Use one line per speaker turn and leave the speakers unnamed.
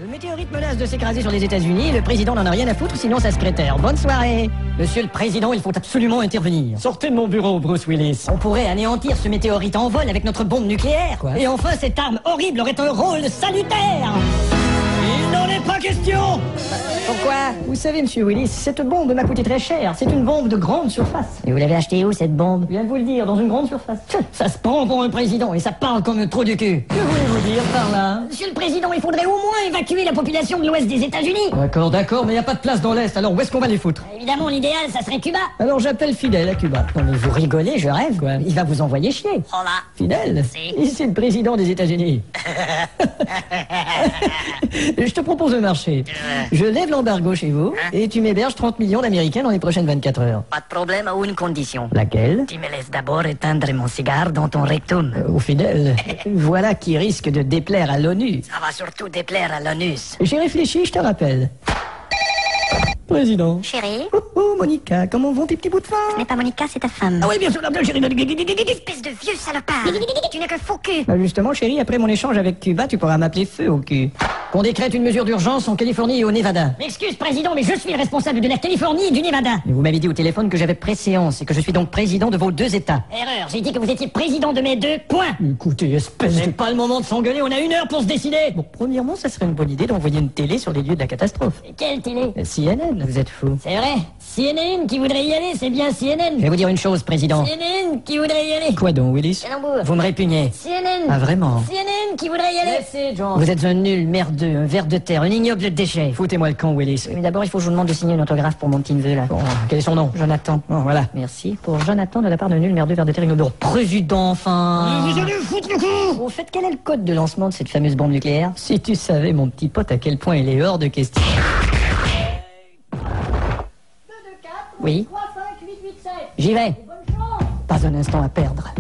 Le météorite menace de s'écraser sur les États-Unis. Le président n'en a rien à foutre, sinon sa secrétaire. Bonne soirée. Monsieur le président, il faut absolument intervenir.
Sortez de mon bureau, Bruce Willis.
On pourrait anéantir ce météorite en vol avec notre bombe nucléaire.
Quoi ?
Et enfin, cette arme horrible aurait un rôle salutaire.
Il n'en est pas question.
Pourquoi ? Vous savez, monsieur Willis, cette bombe m'a coûté très cher. C'est une bombe de grande surface.
Et vous l'avez acheté où, cette bombe?
Je viens de vous le dire, dans une grande surface. Ça se prend pour un président et ça parle comme un trou du cul.
Que voulez-vous dire par là?
Monsieur le Président, il faudrait au moins évacuer la population de l'ouest des États-Unis.
D'accord, mais il n'y a pas de place dans l'Est, alors où est-ce qu'on va les foutre?
Évidemment, l'idéal, ça serait Cuba.
Alors j'appelle Fidel à Cuba.
Non mais vous rigolez, je rêve.
Quoi ?
Il va vous envoyer chier.
Oh là.
Fidel,
Si.
c'est le président des États-Unis. Je te propose un marché. Je lève l'embargo chez vous et tu m'héberges 30 millions d'Américains dans les prochaines 24 heures.
Pas de problème, à une condition.
Laquelle ?
Tu me laisses d'abord éteindre mon cigare dans ton rectum.
Au Fidel, voilà qui risque de déplaire à l'ONU.
Ça va surtout déplaire à l'anus.
J'ai réfléchi, je te rappelle. Président.
Chérie,
Oh, Monica, comment vont tes petits bouts de
ce
faim?
n'est pas Monica, c'est ta femme.
Ah oui, bien sûr, la chérie.
Espèce de vieux salopard. Tu n'es que faux cul.
Bah justement, chérie, après mon échange avec Cuba, tu pourras m'appeler Feu au cul. Qu'on décrète une mesure d'urgence en Californie et au Nevada.
M'excuse, Président, mais je suis le responsable de la Californie et du Nevada.
Mais vous m'avez dit au téléphone que j'avais préséance et que je suis donc président de vos deux États.
Erreur, j'ai dit que vous étiez président de mes deux points.
Écoutez, espèce de...
C'est pas le moment de s'engueuler, on a 1 heure pour se décider.
Bon, premièrement, ça serait une bonne idée d'envoyer une télé sur les lieux de la catastrophe.
Quelle télé?
CNN, vous êtes fou.
C'est vrai. CNN qui voudrait y aller, c'est bien
Je
CNN.
vais vous dire une chose, président.
CNN qui voudrait y aller.
Quoi donc, Willis?
Calembour.
Vous me répugnez.
CNN.
Ah, vraiment?
CNN qui voudrait y aller.
Laissez, John.
Vous êtes un nul, merdeux, un ver de terre, un ignoble déchet. Foutez-moi le camp, Willis.
Mais d'abord, il faut que je vous demande de signer une autographe pour mon petit neveu, là.
Bon, quel est son nom?
Jonathan.
Bon, voilà.
Merci. Pour Jonathan de la part de nul, merdeux, vers de terre, ignoble.
Président, enfin.
Vous allez foutre le coup.
Au fait, quel est le code de lancement de cette fameuse bombe nucléaire?
Si tu savais, mon petit pote, à quel point il est hors de question. Oui? J'y vais. Pas un instant à perdre.